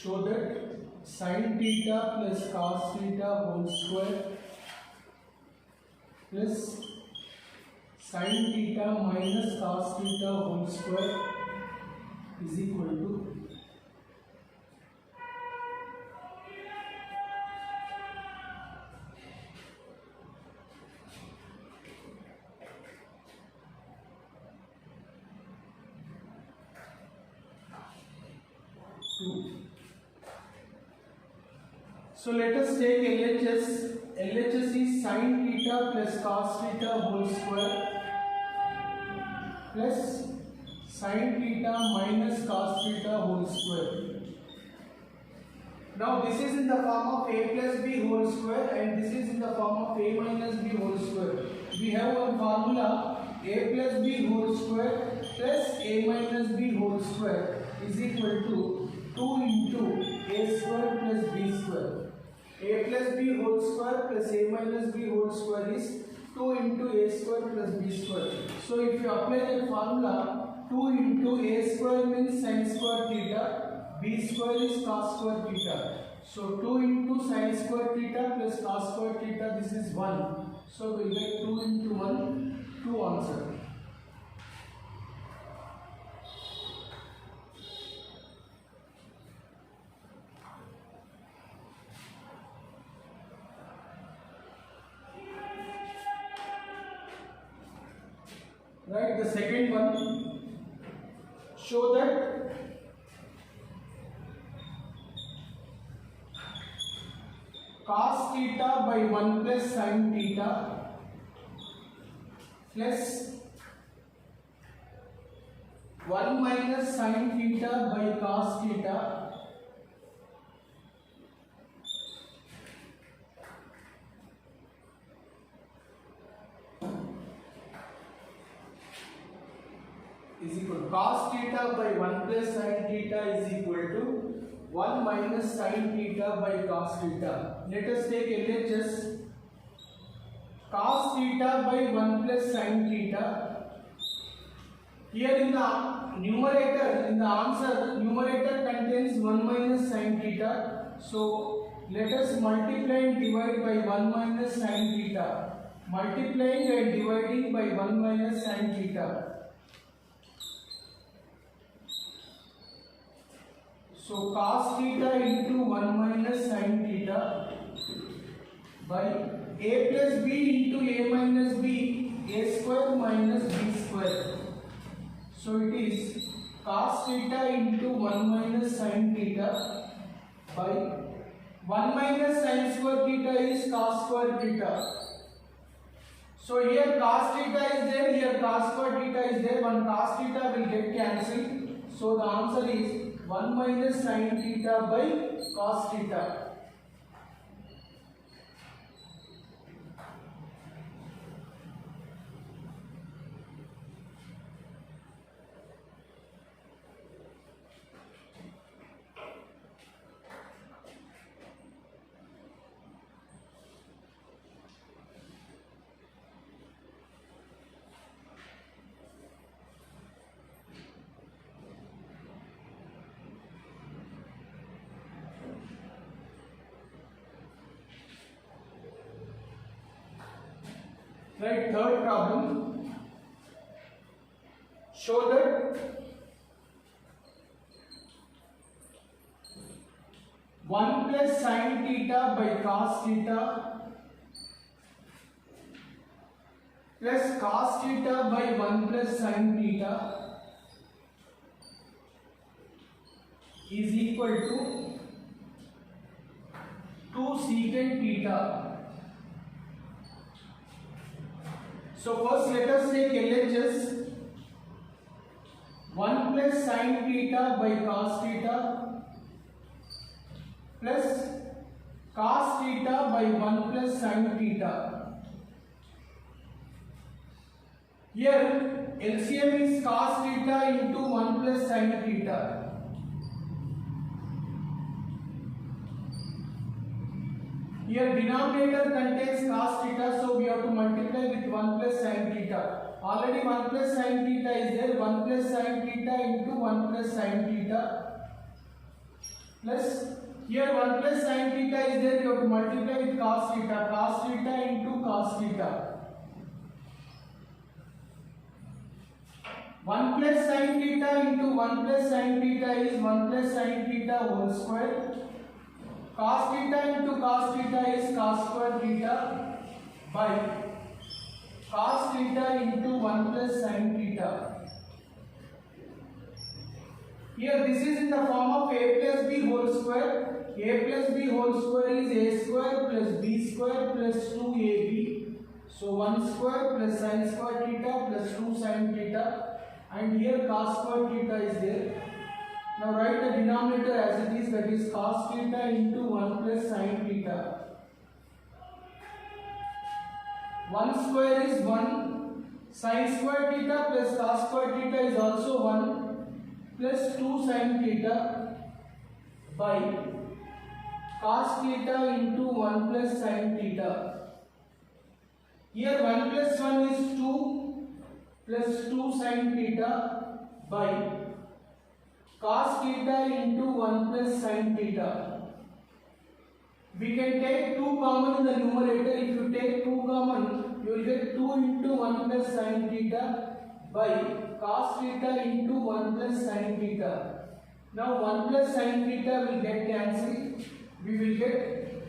show that sin theta plus cos theta whole square plus sin theta minus cos theta whole square is equal to So let us take LHS. LHS is sin theta plus cos theta whole square plus sin theta minus cos theta whole square. Now this is in the form of a plus b whole square and this is in the form of a minus b whole square. We have one formula, a plus b whole square plus a minus b whole square is equal to 2 into a square plus b square. A plus b whole square plus a minus b whole square is 2 into a square plus b square. So if you apply the formula, 2 into a square means sin square theta, b square is cos square theta. So 2 into sin square theta plus cos square theta, this is 1. So we get 2 into 1, 2 answer. Right, the second one, show that cos theta by 1 plus sin theta plus 1 minus sin theta by cos theta is equal to cos theta by 1 plus sin theta is equal to 1 minus sin theta by cos theta. Let us take LHS. Cos theta by 1 plus sin theta. Here in the numerator, in the answer, numerator contains 1 minus sin theta. So let us multiply and divide by 1 minus sin theta. Multiplying and dividing by 1 minus sin theta. So cos theta into 1 minus sin theta by a plus b into a minus b, a square minus b square. So it is cos theta into 1 minus sin theta by 1 minus sin square theta is cos square theta. So here cos theta is there, here cos square theta is there, one cos theta will get cancelled. So the answer is 1 minus sin theta by cos theta. Right, third problem. Show that 1 plus sin theta by cos theta plus cos theta by 1 plus sin theta is equal to 2 secant theta. So first let us take LHS. 1 plus sin theta by cos theta plus cos theta by 1 plus sin theta. Here LCM is cos theta into 1 plus sin theta. Here denominator contains cos theta, so we have to multiply with 1 plus sin theta. Already 1 plus sin theta is there, 1 plus sin theta into 1 plus sin theta plus here 1 plus sin theta is there, you have to multiply with cos theta into cos theta. 1 plus sin theta into 1 plus sin theta is 1 plus sin theta whole square. Cos theta into cos theta is cos square theta by cos theta into 1 plus sin theta. Here this is in the form of a plus b whole square. A plus b whole square is a square plus b square plus 2ab. So 1 square plus sin square theta plus 2 sin theta, and here cos square theta is there. Now write the denominator as it is, that is cos theta into 1 plus sin theta. 1 square is 1, sin square theta plus cos square theta is also 1 plus 2 sin theta by cos theta into 1 plus sin theta. Here 1 plus 1 is 2 plus 2 sin theta by cos theta into 1 plus sin theta. We can take 2 common in the numerator. If you take 2 common, you will get 2 into 1 plus sin theta by cos theta into 1 plus sin theta. Now 1 plus sin theta will get cancelled. We will get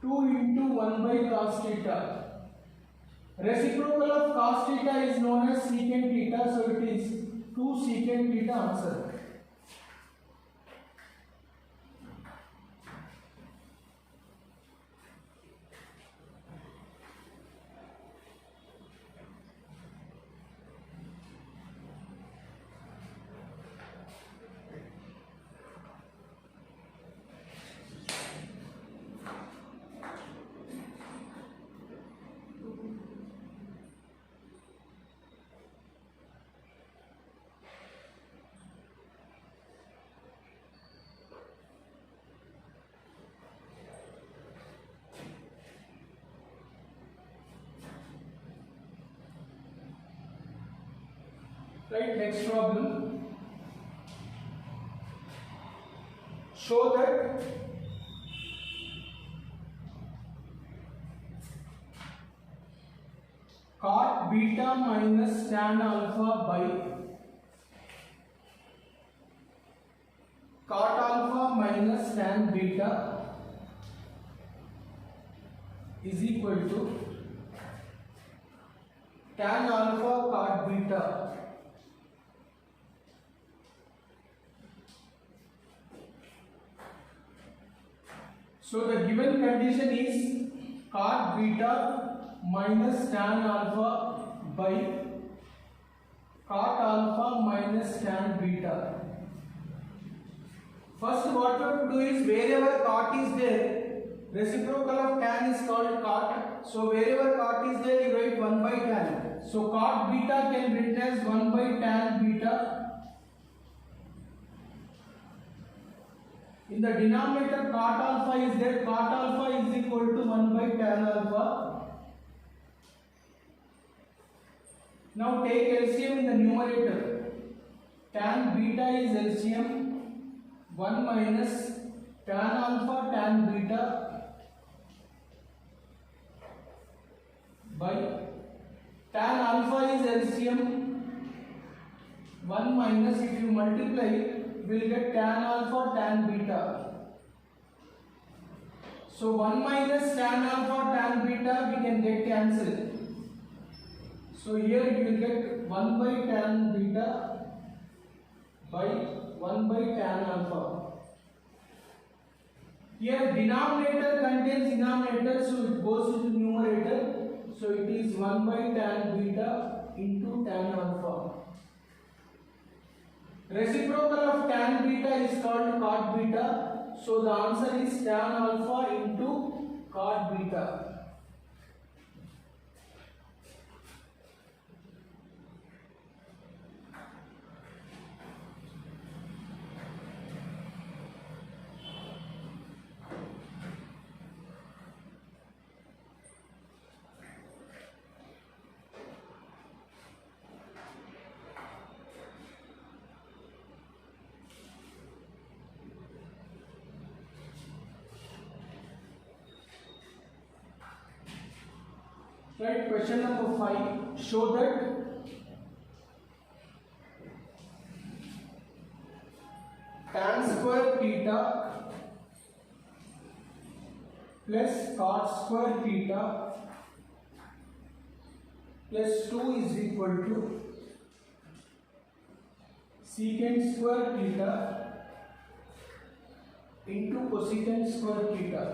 2 into 1 by cos theta. Reciprocal of cos theta is known as secant theta, so it is 2 secant theta answer. Right, next problem. Show that cot beta minus tan alpha by cot alpha minus tan beta is equal to tan alpha cot beta. So the given condition is cot beta minus tan alpha by cot alpha minus tan beta. First what we have to do is, wherever cot is there, reciprocal of tan is called cot. So wherever cot is there, you write 1 by tan. So cot beta can be written as 1 by tan beta. In the denominator cot alpha is there, cot alpha is equal to 1 by tan alpha. Now take LCM in the numerator. Tan beta is LCM 1 minus tan alpha tan beta by tan alpha is LCM 1 minus, if you multiply, we will get tan alpha tan beta. So 1 minus tan alpha tan beta we can get cancelled. So here you will get 1 by tan beta by 1 by tan alpha. Here denominator contains denominator, so it goes into numerator. So it is 1 by tan beta into tan alpha. Reciprocal of tan beta is called cot beta. So the answer is tan alpha into cot beta. Right, question number 5. Show that tan square theta plus cot square theta plus 2 is equal to secant square theta into cosecant square theta.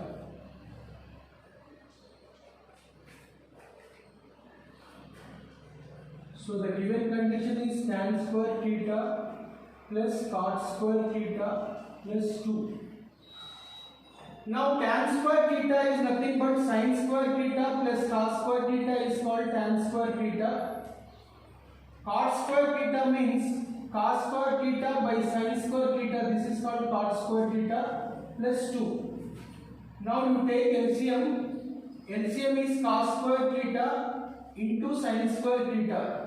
So the given condition is tan square theta plus cot square theta plus 2. Now tan square theta is nothing but sin square theta plus cos square theta is called tan square theta. Cot square theta means cos square theta by sin square theta, this is called cot square theta plus 2. Now you take LCM. LCM is cos square theta into sin square theta.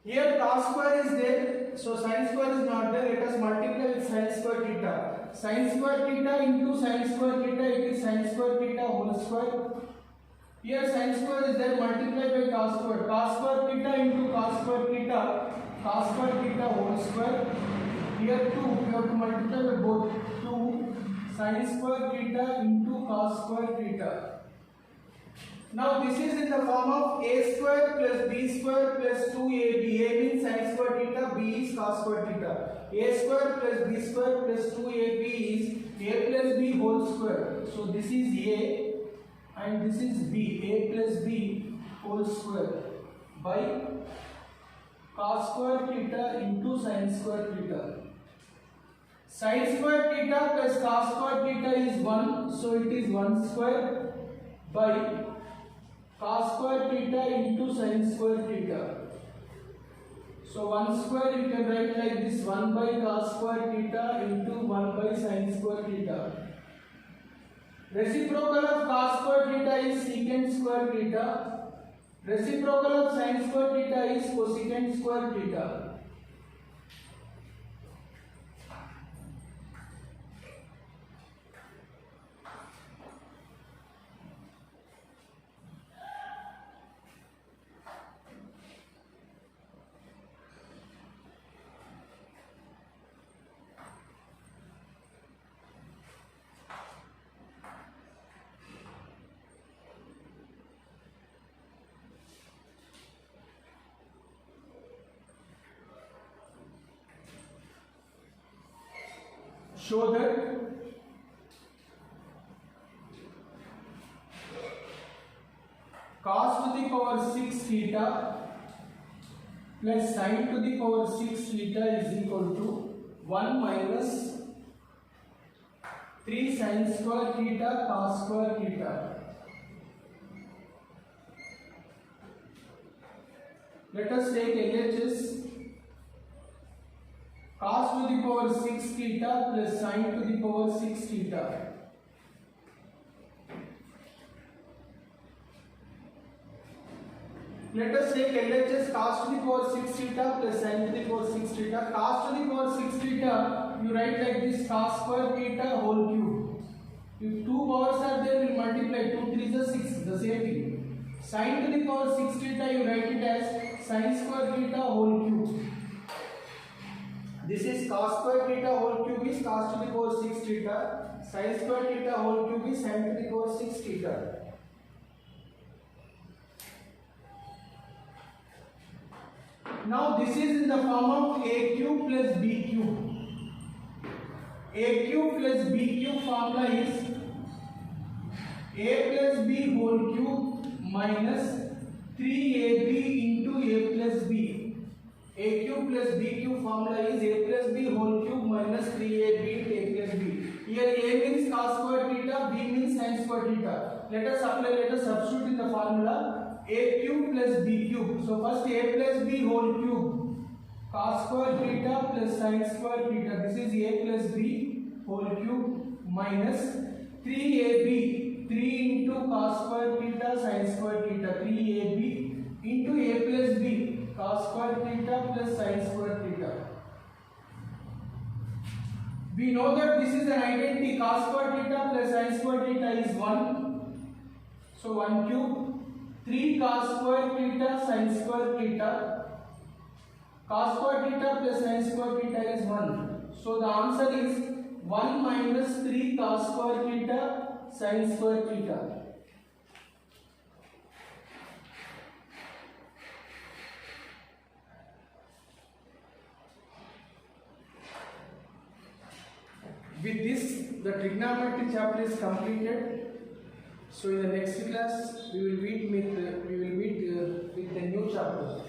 Here cos square is there, so sin square is not there. Let us multiply with sin square theta. Sin square theta into sin square theta, it is sin square theta whole square. Here sin square is there, multiply by cos square. Cos square theta into cos square theta, cos square theta whole square. Here 2, you have to multiply by both. 2 sin square theta into cos square theta. Now this is in the form of a square plus b square plus 2ab. A means sin square theta, b is cos square theta. A square plus b square plus 2ab is a plus b whole square. So this is a and this is b. A plus b whole square by cos square theta into sin square theta. Sin square theta plus cos square theta is 1. So it is 1 square by cos square theta into sin square theta. So 1 square you can write like this, 1 by cos square theta into 1 by sin square theta. Reciprocal of cos square theta is secant square theta. Reciprocal of sin square theta is cosecant square theta. Show that cos to the power 6 theta plus sin to the power 6 theta is equal to 1 minus 3 sin square theta cos square theta. Let us take LHS. Cos to the power 6 theta plus sin to the power 6 theta. Let us take LHS. Cos to the power 6 theta plus sin to the power 6 theta. Cos to the power 6 theta, you write like this, cos square theta whole cube. If two powers are there, we multiply 2 3 is 6, the same thing. Sin to the power 6 theta, you write it as sin square theta whole cube. This is cos square theta whole cube is cos to the power 6 theta. Sin square theta whole cube is sin to the power 6 theta. Now this is in the form of a cube plus b cube. A cube plus b cube formula is a plus b whole cube minus 3ab into a plus b. A cube plus b cube formula is a plus b whole cube minus 3ab into a plus b. Here a means cos square theta, b means sin square theta. Let us apply, let us substitute in the formula a cube plus b cube. So first a plus b whole cube cos square theta plus sin square theta. This is a plus b whole cube minus 3ab, 3 into cos square theta sin square theta, 3ab into a plus b cos square theta plus sin square theta. We know that this is an identity. Cos square theta plus sin square theta is 1. So 1 cube 3 cos square theta sin square theta. Cos square theta plus sin square theta is 1. So the answer is 1 minus 3 cos square theta sin square theta. With this, the trigonometry chapter is completed. So in the next class, we will meet with the new chapter.